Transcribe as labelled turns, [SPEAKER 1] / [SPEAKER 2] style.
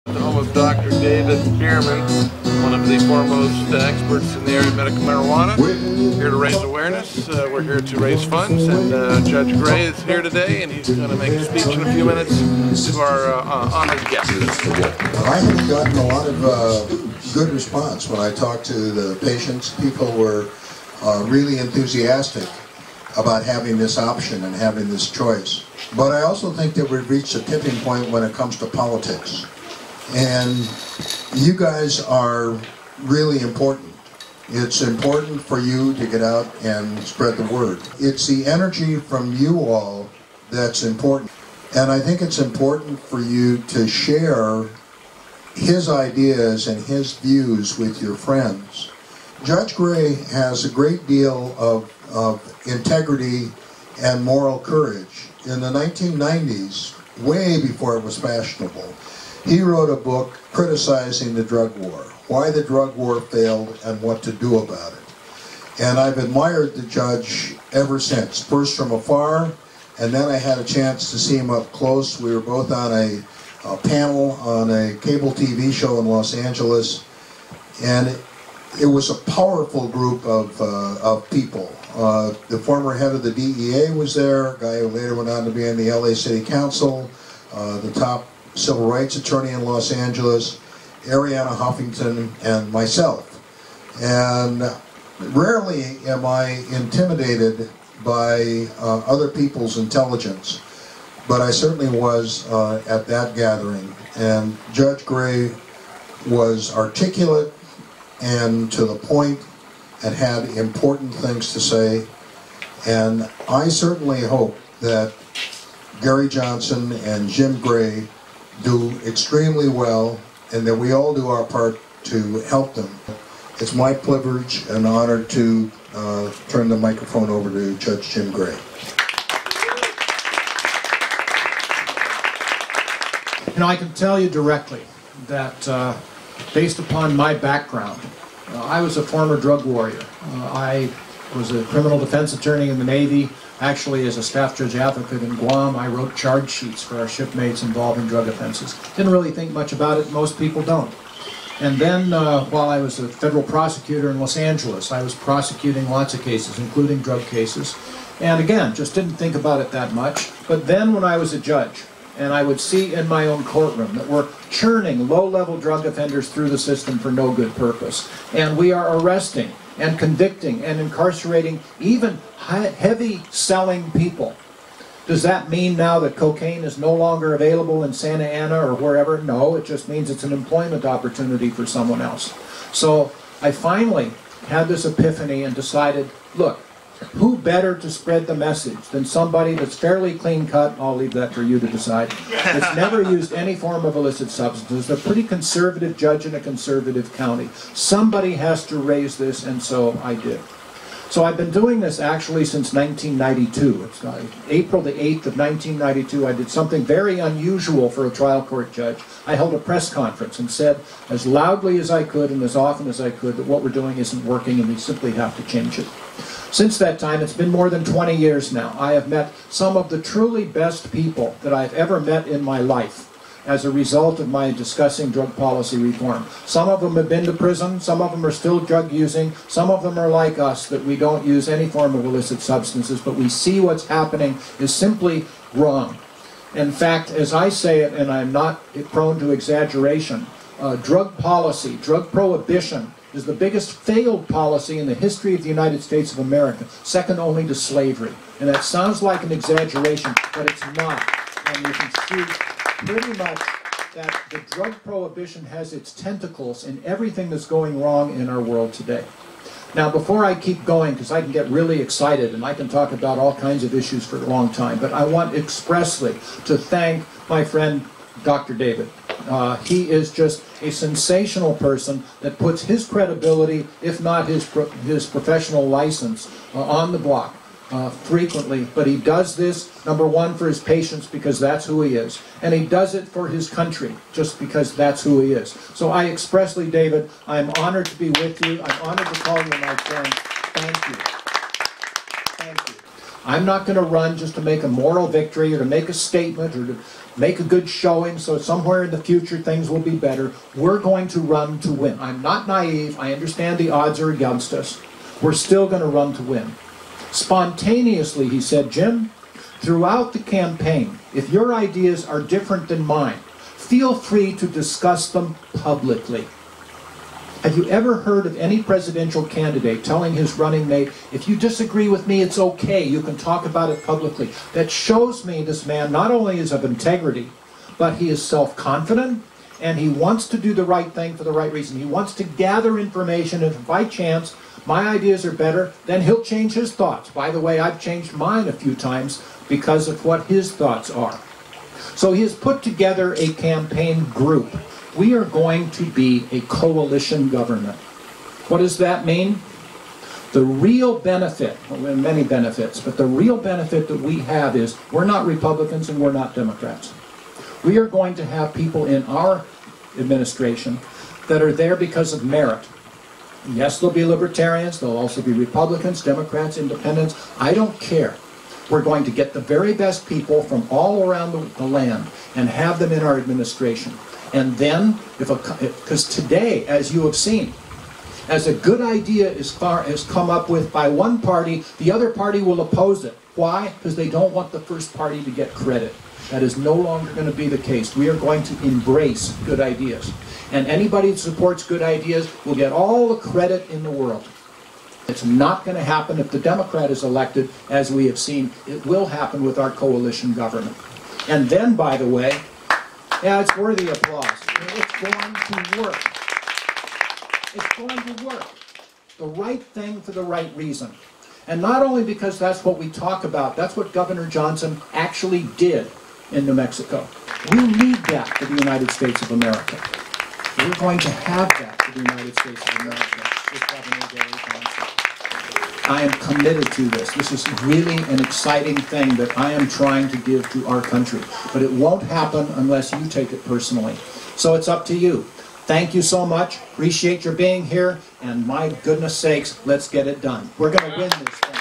[SPEAKER 1] The home of Dr. David Bearman, one of the foremost experts in the area of medical marijuana. Here to raise awareness. We're here to raise funds, and Judge Gray is here today, and he's going to make a speech in a few minutes to our honored guest.
[SPEAKER 2] I have gotten a lot of good response when I talked to the patients. People were really enthusiastic about having this option and having this choice. But I also think that we've reached a tipping point when it comes to politics. And you guys are really important. It's important for you to get out and spread the word. It's the energy from you all that's important. And I think it's important for you to share his ideas and his views with your friends. Judge Gray has a great deal of integrity and moral courage. In the 1990s, way before it was fashionable, he wrote a book criticizing the drug war, why the drug war failed and what to do about it. And I've admired the judge ever since, first from afar, and then I had a chance to see him up close. We were both on a panel on a cable TV show in Los Angeles, and it was a powerful group of people. The former head of the DEA was there, a guy who later went on to be in the LA City Council, the top civil rights attorney in Los Angeles, Arianna Huffington, and myself. And rarely am I intimidated by other people's intelligence, but I certainly was at that gathering. And Judge Gray was articulate and to the point and had important things to say. And I certainly hope that Gary Johnson and Jim Gray do extremely well, and that we all do our part to help them. It's my privilege and honor to turn the microphone over to Judge Jim Gray.
[SPEAKER 3] You know, I can tell you directly that based upon my background, I was a former drug warrior. I was a criminal defense attorney in the Navy. Actually, as a staff judge advocate in Guam, I wrote charge sheets for our shipmates involved in drug offenses. Didn't really think much about it. Most people don't. And then, while I was a federal prosecutor in Los Angeles, I was prosecuting lots of cases, including drug cases. And again, just didn't think about it that much. But then when I was a judge, and I would see in my own courtroom that we're churning low-level drug offenders through the system for no good purpose. And we are arresting and convicting and incarcerating even heavy-selling people. Does that mean now that cocaine is no longer available in Santa Ana or wherever? No, it just means it's an employment opportunity for someone else. So I finally had this epiphany and decided, look, who better to spread the message than somebody that's fairly clean-cut? I'll leave that for you to decide. That's never used any form of illicit substances. A pretty conservative judge in a conservative county. Somebody has to raise this, and so I did. So I've been doing this actually since 1992. It's April the 8th of 1992. I did something very unusual for a trial court judge. I held a press conference and said as loudly as I could and as often as I could that what we're doing isn't working and we simply have to change it. Since that time, it's been more than 20 years now. I have met some of the truly best people that I've ever met in my life as a result of my discussing drug policy reform. Some of them have been to prison, some of them are still drug using, some of them are like us, that we don't use any form of illicit substances, but we see what's happening is simply wrong. In fact, as I say it, and I'm not prone to exaggeration, drug policy, drug prohibition, is the biggest failed policy in the history of the United States of America, second only to slavery. And that sounds like an exaggeration, but it's not. And you can see pretty much that the drug prohibition has its tentacles in everything that's going wrong in our world today. Now, before I keep going, because I can get really excited and I can talk about all kinds of issues for a long time, but I want expressly to thank my friend Dr. David. He is just a sensational person that puts his credibility, if not his professional license, on the block frequently. But he does this, number one, for his patients because that's who he is. And he does it for his country just because that's who he is. So I expressly, David, I'm honored to be with you. I'm honored to call you my friend. Thank you. Thank you. I'm not going to run just to make a moral victory or to make a statement or to make a good showing so somewhere in the future things will be better. We're going to run to win. I'm not naive. I understand the odds are against us. We're still going to run to win. Spontaneously, he said, Jim, throughout the campaign, if your ideas are different than mine, feel free to discuss them publicly. Have you ever heard of any presidential candidate telling his running mate, if you disagree with me, it's okay, you can talk about it publicly? That shows me this man not only is of integrity, but he is self-confident, and he wants to do the right thing for the right reason. He wants to gather information, and if by chance my ideas are better, then he'll change his thoughts. By the way, I've changed mine a few times because of what his thoughts are. So he has put together a campaign group. We are going to be a coalition government. What does that mean? The real benefit, well, there are many benefits, but the real benefit that we have is we're not Republicans and we're not Democrats. We are going to have people in our administration that are there because of merit. Yes, there'll be Libertarians, there'll also be Republicans, Democrats, Independents. I don't care. We're going to get the very best people from all around the land and have them in our administration. And then, because today, as you have seen, as a good idea is come up with by one party, the other party will oppose it. Why? Because they don't want the first party to get credit. That is no longer going to be the case. We are going to embrace good ideas. And anybody that supports good ideas will get all the credit in the world. It's not going to happen if the Democrat is elected, as we have seen. It will happen with our coalition government. And then, by the way, yeah, it's worthy of applause. It's going to work. It's going to work. The right thing for the right reason. And not only because that's what we talk about, that's what Governor Johnson actually did in New Mexico. We need that for the United States of America. We're going to have that for the United States of America with Governor Johnson. I am committed to this. This is really an exciting thing that I am trying to give to our country. But it won't happen unless you take it personally. So it's up to you. Thank you so much. Appreciate your being here. And my goodness sakes, let's get it done. We're going to win this thing.